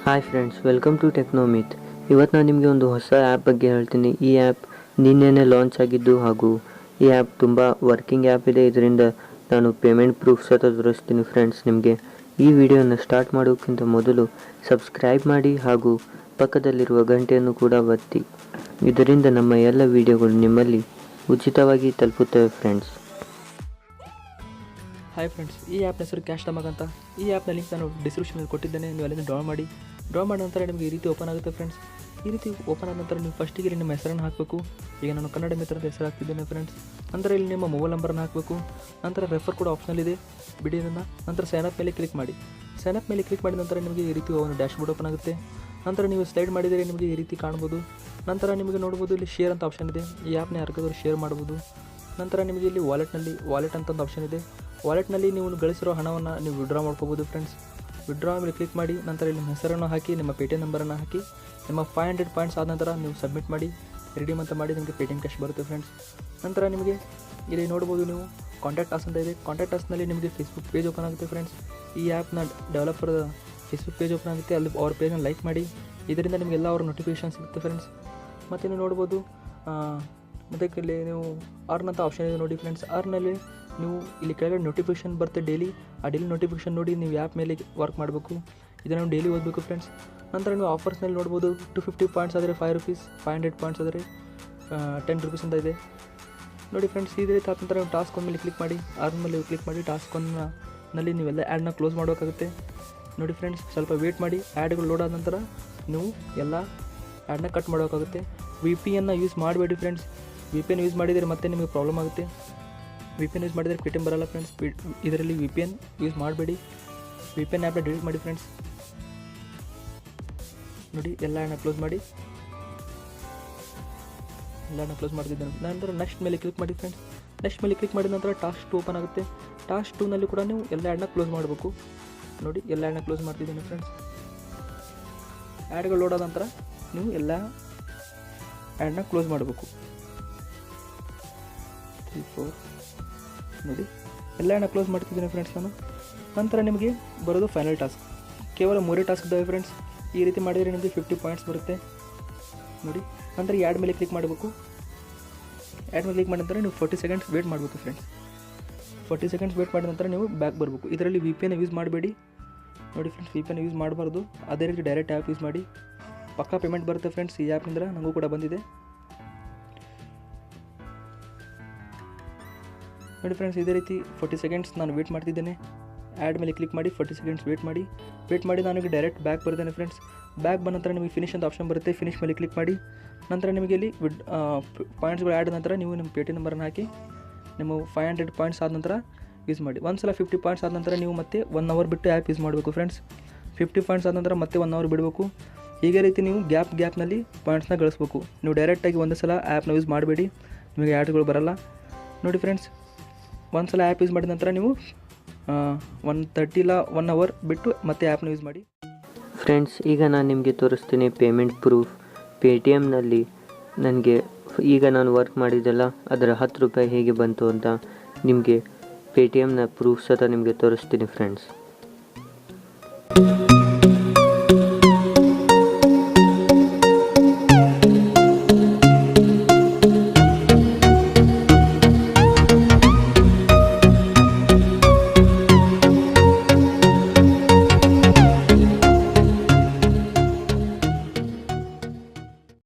Hi friends, welcome to techno Mith. ಇವತ್ತು ನಾನು ನಿಮಗೆ ಒಂದು ಹೊಸ ಆ್ಯಪ್ ಬಗ್ಗೆ ಹೇಳ್ತೀನಿ. ಈ ಆ್ಯಪ್ ನಿನ್ನೆನೇ ಲಾಂಚ್ ಆಗಿದ್ದು ಹಾಗೂ ಈ ಆ್ಯಪ್ ತುಂಬ ವರ್ಕಿಂಗ್ ಆ್ಯಪ್ ಇದೆ. ಇದರಿಂದ ನಾನು ಪೇಮೆಂಟ್ ಪ್ರೂಫ್ ಸಹ ತೋರಿಸ್ತೀನಿ ಫ್ರೆಂಡ್ಸ್ ನಿಮಗೆ. ಈ ವಿಡಿಯೋನ ಸ್ಟಾರ್ಟ್ ಮಾಡೋಕ್ಕಿಂತ ಮೊದಲು ಸಬ್ಸ್ಕ್ರೈಬ್ ಮಾಡಿ ಹಾಗೂ ಪಕ್ಕದಲ್ಲಿರುವ ಗಂಟೆಯನ್ನು ಕೂಡ ಒತ್ತಿ. ಇದರಿಂದ ನಮ್ಮ ಎಲ್ಲ ವಿಡಿಯೋಗಳು ನಿಮ್ಮಲ್ಲಿ ಉಚಿತವಾಗಿ ತಲುಪುತ್ತವೆ ಫ್ರೆಂಡ್ಸ್. ಹಾಯ್ ಫ್ರೆಂಡ್ಸ್, ಈ ಆ್ಯಪ್ನ ಹೆಸರು ಕ್ಯಾಶ್ ಡಮಕ್ ಅಂತ. ಈ ಆ್ಯಪ್ನ ಲಿಂಕ್ ನಾನು ಡಿಸ್ಕ್ರಿಪ್ಷನಲ್ಲಿ ಕೊಟ್ಟಿದ್ದೇನೆ. ನೀವು ಅಲ್ಲಿಂದ ಡೌನ್ ಮಾಡಿ ನಂತರ ನಿಮಗೆ ಈ ರೀತಿ ಓಪನ್ ಆಗುತ್ತೆ ಫ್ರೆಂಡ್ಸ್. ಈ ರೀತಿ ಓಪನ್ ಆದ ನಂತರ ನೀವು ಫಸ್ಟಿಗೆ ನಿಮ್ಮ ಹೆಸರನ್ನು ಹಾಕಬೇಕು. ಈಗ ನಾನು ಕನ್ನಡ ಮಿತ್ರ ಹೆಸರು ಹಾಕ್ತಿದ್ದೇನೆ ಫ್ರೆಂಡ್ಸ್. ನಂತರ ಇಲ್ಲಿ ನಿಮ್ಮ ಮೊಬೈಲ್ ನಂಬರನ್ನು ಹಾಕಬೇಕು. ನಂತರ ರೆಫರ್ ಕೂಡ ಆಪ್ಷನಲ್ ಇದೆ, ಬಿಡಿ ಇದನ್ನು. ನಂತರ ಸೈನಪ್ ಮೇಲೆ ಕ್ಲಿಕ್ ಮಾಡಿ. ಸೈನಪ್ ಮೇಲೆ ಕ್ಲಿಕ್ ಮಾಡಿದ ನಂತರ ನಿಮಗೆ ಈ ರೀತಿ ಒಂದು ಡ್ಯಾಶ್ ಬೋರ್ಡ್ ಓಪನ್ ಆಗುತ್ತೆ. ನಂತರ ನೀವು ಸ್ಲೈಡ್ ಮಾಡಿದರೆ ನಿಮಗೆ ಈ ರೀತಿ ಕಾಣ್ಬೋದು. ನಂತರ ನಿಮಗೆ ನೋಡ್ಬೋದು ಇಲ್ಲಿ ಶೇರ್ ಅಂತ ಆಪ್ಷನ್ ಇದೆ. ಈ ಆ್ಯಪ್ನ ಯಾರಿಗಾದರೂ ಶೇರ್ ಮಾಡ್ಬೋದು. ನಂತರ ನಿಮಗೆ ಇಲ್ಲಿ ವಾಲೆಟ್ ಅಂತ ಒಂದು ಆಪ್ಷನ್ ಇದೆ. ವಾಲೆಟ್ನಲ್ಲಿ ನೀವು ಗಳಿಸಿರೋ ಹಣವನ್ನು ನೀವು ವಿಡ್ರಾ ಮಾಡ್ಕೋಬೋದು ಫ್ರೆಂಡ್ಸ್. ವಿಡ್ರಾ ಮೇಲೆ ಕ್ಲಿಕ್ ಮಾಡಿ ನಂತರ ಇಲ್ಲಿ ನಿಮ್ಮ ಹೆಸರನ್ನು ಹಾಕಿ, ನಿಮ್ಮ ಪೇಟಿಎಮ್ ನಂಬರನ್ನು ಹಾಕಿ, ನಿಮ್ಮ 500 ಪಾಯಿಂಟ್ಸ್ ಆದ ನಂತರ ನೀವು ಸಬ್ಮಿಟ್ ಮಾಡಿ ರಿಡೀಮ್ ಅಂತ ಮಾಡಿ ನಿಮಗೆ ಪೇಟಿಎಮ್ ಕ್ಯಾಶ್ ಬರುತ್ತೆ ಫ್ರೆಂಡ್ಸ್. ನಂತರ ನಿಮಗೆ ಇಲ್ಲಿ ನೋಡ್ಬೋದು ನೀವು ಕಾಂಟ್ಯಾಕ್ಟ್ ಅಸ್ ಅಂತ ಇದೆ. ಕಾಂಟ್ಯಾಕ್ಟ್ ಅಸ್ನಲ್ಲಿ ನಿಮಗೆ ಫೇಸ್ಬುಕ್ ಪೇಜ್ ಓಪನ್ ಆಗುತ್ತೆ ಫ್ರೆಂಡ್ಸ್. ಈ ಆ್ಯಪ್ನ ಡೆವಲಪರ್ ಫೇಸ್ಬುಕ್ ಪೇಜ್ ಓಪನ್ ಆಗುತ್ತೆ. ಅಲ್ಲಿ ಅವ್ರ ಪೇಜನ್ನು ಲೈಕ್ ಮಾಡಿ. ಇದರಿಂದ ನಿಮಗೆಲ್ಲ ಅವ್ರ ನೋಟಿಫಿಕೇಷನ್ ಸಿಗುತ್ತೆ ಫ್ರೆಂಡ್ಸ್. ಮತ್ತು ನೀವು ನೋಡ್ಬೋದು ಮತ್ತು ಇಲ್ಲಿ ನೀವು ಅರ್ನ್ ಅಂತ ಆಪ್ಷನ್ ಇದೆ ನೋಡಿ ಫ್ರೆಂಡ್ಸ್. ಅರ್ನಲ್ಲಿ ನೀವು ಇಲ್ಲಿ ಕೆಳಗಡೆ ನೋಟಿಫಿಕೇಷನ್ ಬರುತ್ತೆ ಡೈಲಿ. ಆ ಡೈಲಿ ನೋಟಿಫಿಕೇಷನ್ ನೋಡಿ ನೀವು ಆ್ಯಪ್ ಮೇಲೆ ವರ್ಕ್ ಮಾಡಬೇಕು. ಇದನ್ನು ನಾವು ಡೈಲಿ ಓದಬೇಕು ಫ್ರೆಂಡ್ಸ್. ನಂತರ ನೀವು ಆಫರ್ಸ್ನಲ್ಲಿ ನೋಡ್ಬೋದು 250 ಪಾಯಿಂಟ್ಸ್ ಆದರೆ 5 ರೂಪೀಸ್, 500 ಪಾಯಿಂಟ್ಸ್ ಆದರೆ 10 ರೂಪೀಸ್ ಅಂತ ಇದೆ ನೋಡಿ ಫ್ರೆಂಡ್ಸ್. ಇದೇ ರೀತಿ ಆದ ನಂತರ ನೀವು ಟಾಸ್ಕ್ ಒನ್ ಮೇಲೆ ಕ್ಲಿಕ್ ಮಾಡಿ, ಅರ್ನ್ ಮೇಲೆ ಕ್ಲಿಕ್ ಮಾಡಿ. ಟಾಸ್ಕ್ ಒನ್ನಲ್ಲಿ ನೀವೆಲ್ಲ ಆ್ಯಡ್ನ ಕ್ಲೋಸ್ ಮಾಡಬೇಕಾಗುತ್ತೆ ನೋಡಿ ಫ್ರೆಂಡ್ಸ್. ಸ್ವಲ್ಪ ವೇಟ್ ಮಾಡಿ. ಆ್ಯಡ್ಗಳು ಲೋಡ್ ಆದ ನಂತರ ನೀವು ಎಲ್ಲ ಆ್ಯಡ್ನ ಕಟ್ ಮಾಡಬೇಕಾಗುತ್ತೆ. VPN ಯೂಸ್ ಮಾಡಬೇಡಿ ಫ್ರೆಂಡ್ಸ್. VPN ಯೂಸ್ ಮಾಡಿದರೆ ಮತ್ತೆ ನಿಮಗೆ ಪ್ರಾಬ್ಲಮ್ ಆಗುತ್ತೆ. VPN ಯೂಸ್ ಮಾಡಿದರೆ ಪೇಟಿಎಮ್ ಬರಲ್ಲ ಫ್ರೆಂಡ್ಸ್. ಇದರಲ್ಲಿ VPN ಯೂಸ್ ಮಾಡಬೇಡಿ. VPN ಆ್ಯಪ್ನ ಡಿಲೀಟ್ ಮಾಡಿ ಫ್ರೆಂಡ್ಸ್. ನೋಡಿ ಎಲ್ಲ ಆ್ಯಡ್ನ ಕ್ಲೋಸ್ ಮಾಡಿ. ಎಲ್ಲನ ಕ್ಲೋಸ್ ಮಾಡ್ತಿದ್ದೇನೆ. ನಂತರ ನೆಕ್ಸ್ಟ್ ಮೇಲೆ ಕ್ಲಿಕ್ ಮಾಡಿ ಫ್ರೆಂಡ್ಸ್. ನೆಕ್ಸ್ಟ್ ಮೇಲೆ ಕ್ಲಿಕ್ ಮಾಡಿದ ನಂತರ ಟಾಸ್ಕ್ 2 ಓಪನ್ ಆಗುತ್ತೆ. ಟಾಸ್ಕ್ 2ನಲ್ಲಿ ಕೂಡ ನೀವು ಎಲ್ಲ ಆ್ಯಡ್ನ ಕ್ಲೋಸ್ ಮಾಡಬೇಕು. ನೋಡಿ ಎಲ್ಲ ಆ್ಯಡ್ನ ಕ್ಲೋಸ್ ಮಾಡ್ತಿದ್ದೇನೆ ಫ್ರೆಂಡ್ಸ್. ಆ್ಯಡ್ಗಳು ಲೋಡ್ ಆದ ನಂತರ ನೀವು ಎಲ್ಲ ಆ್ಯಡ್ನ ಕ್ಲೋಸ್ ಮಾಡಬೇಕು. 3, 4 ನೋಡಿ ಎಲ್ಲ ಆ್ಯಡ್ನ ಕ್ಲೋಸ್ ಮಾಡ್ತಿದ್ದೀನಿ ಫ್ರೆಂಡ್ಸ್ ನಾನು. ನಂತರ ನಿಮಗೆ ಬರೋದು ಫೈನಲ್ ಟಾಸ್ಕ್. ಕೇವಲ 3 ಟಾಸ್ಕ್ ಇದ್ದಾವೆ ಫ್ರೆಂಡ್ಸ್. ಈ ರೀತಿ ಮಾಡಿದರೆ ನಿಮಗೆ 50 ಪಾಯಿಂಟ್ಸ್ ಬರುತ್ತೆ ನೋಡಿ. ನಂತರ ಈ ಆ್ಯಡ್ ಮೇಲೆ ಕ್ಲಿಕ್ ಮಾಡಬೇಕು. ಆ್ಯಡ್ ಮೇಲೆ ಕ್ಲಿಕ್ ಮಾಡಿದ ನಂತರ ನೀವು 40 ಸೆಕೆಂಡ್ಸ್ ವೇಟ್ ಮಾಡಬೇಕು ಫ್ರೆಂಡ್ಸ್. 40 ಸೆಕೆಂಡ್ಸ್ ವೇಟ್ ಮಾಡಿದ ನಂತರ ನೀವು ಬ್ಯಾಕ್ ಬರಬೇಕು. ಇದರಲ್ಲಿ VPN ಯೂಸ್ ಮಾಡಬೇಡಿ ನೋಡಿ ಫ್ರೆಂಡ್ಸ್. VPN ಯೂಸ್ ಮಾಡಬಾರ್ದು. ಅದೇ ರೀತಿ ಡೈರೆಕ್ಟ್ ಆ್ಯಪ್ ಯೂಸ್ ಮಾಡಿ. ಪಕ್ಕಾ ಪೇಮೆಂಟ್ ಬರುತ್ತೆ ಫ್ರೆಂಡ್ಸ್. ಈ ಆ್ಯಪ್ನಿಂದ ನನಗೂ ಕೂಡ ಬಂದಿದೆ ನೋಡಿ ಫ್ರೆಂಡ್ಸ್. ಇದೇ ರೀತಿ 40 ಸೆಕೆಂಡ್ಸ್ ನಾನು ವೇಟ್ ಮಾಡ್ತಿದ್ದೇನೆ. ಆ್ಯಡ್ ಮೇಲೆ ಕ್ಲಿಕ್ ಮಾಡಿ 40 ಸೆಕೆಂಡ್ಸ್ ವೇಟ್ ಮಾಡಿ ನನಗೆ ಡೈರೆಕ್ಟ್ ಬ್ಯಾಕ್ ಬರ್ತೇನೆ ಫ್ರೆಂಡ್ಸ್. ಬ್ಯಾಕ್ ಬಂದ ನಂತರ ನಿಮಗೆ ಫಿನಿಶ್ ಅಂತ ಆಪ್ಷನ್ ಬರುತ್ತೆ. ಫಿನಿಶ್ ಮೇಲೆ ಕ್ಲಿಕ್ ಮಾಡಿ. ನಂತರ ನಿಮಗೆ ಇಲ್ಲಿ ಪಾಯಿಂಟ್ಸ್ಗಳು ಆ್ಯಡ್ ನಂತರ ನೀವು ನಿಮ್ಮ ಪೇಟಿಎಮ್ ನಂಬರನ್ನು ಹಾಕಿ ನಿಮ್ಮ 500 ಪಾಯಿಂಟ್ಸ್ ಆದ ನಂತರ ಯೂಸ್ ಮಾಡಿ. ಒಂದ್ಸಲ 50 ಪಾಯಿಂಟ್ಸ್ ಆದ ನಂತರ ನೀವು ಮತ್ತೆ 1 ಅವರ್ ಬಿಟ್ಟು ಆ್ಯಪ್ ಯೂಸ್ ಮಾಡಬೇಕು ಫ್ರೆಂಡ್ಸ್. 50 ಪಾಯಿಂಟ್ಸ್ ಆದ ನಂತರ ಮತ್ತೆ 1 ಅವರ್ ಬಿಡಬೇಕು. ಹೀಗೆ ರೀತಿ ನೀವು ಗ್ಯಾಪ್ನಲ್ಲಿ ಪಾಯಿಂಟ್ಸ್ನ ಗಳಿಸ್ಬೇಕು. ನೀವು ಡೈರೆಕ್ಟಾಗಿ ಒಂದು ಸಲ ಆ್ಯಪ್ನ ಯೂಸ್ ಮಾಡಬೇಡಿ, ನಿಮಗೆ ಆ್ಯಡ್ಗಳು ಬರಲ್ಲ ನೋಡಿ ಫ್ರೆಂಡ್ಸ್. ಒಂದು ಸಲ ಆ್ಯಪ್ ಯೂಸ್ ಮಾಡಿದ ನಂತರ ನೀವು 1:30 ಇಲ್ಲ 1 ಅವರ್ ಬಿಟ್ಟು ಮತ್ತೆ ಆ್ಯಪ್ನ ಯೂಸ್ ಮಾಡಿ ಫ್ರೆಂಡ್ಸ್. ಈಗ ನಾನು ನಿಮಗೆ ತೋರಿಸ್ತೀನಿ ಪೇಮೆಂಟ್ ಪ್ರೂಫ್. ಪೇಟಿಎಮ್ನಲ್ಲಿ ನನಗೆ ಈಗ ನಾನು ವರ್ಕ್ ಮಾಡಿದ್ದೆಲ್ಲ ಅದರ 10 ರೂಪಾಯಿ ಹೇಗೆ ಬಂತು ಅಂತ ನಿಮಗೆ ಪೇಟಿಎಮ್ನ ಪ್ರೂಫ್ ಸಹ ನಿಮಗೆ ತೋರಿಸ್ತೀನಿ ಫ್ರೆಂಡ್ಸ್.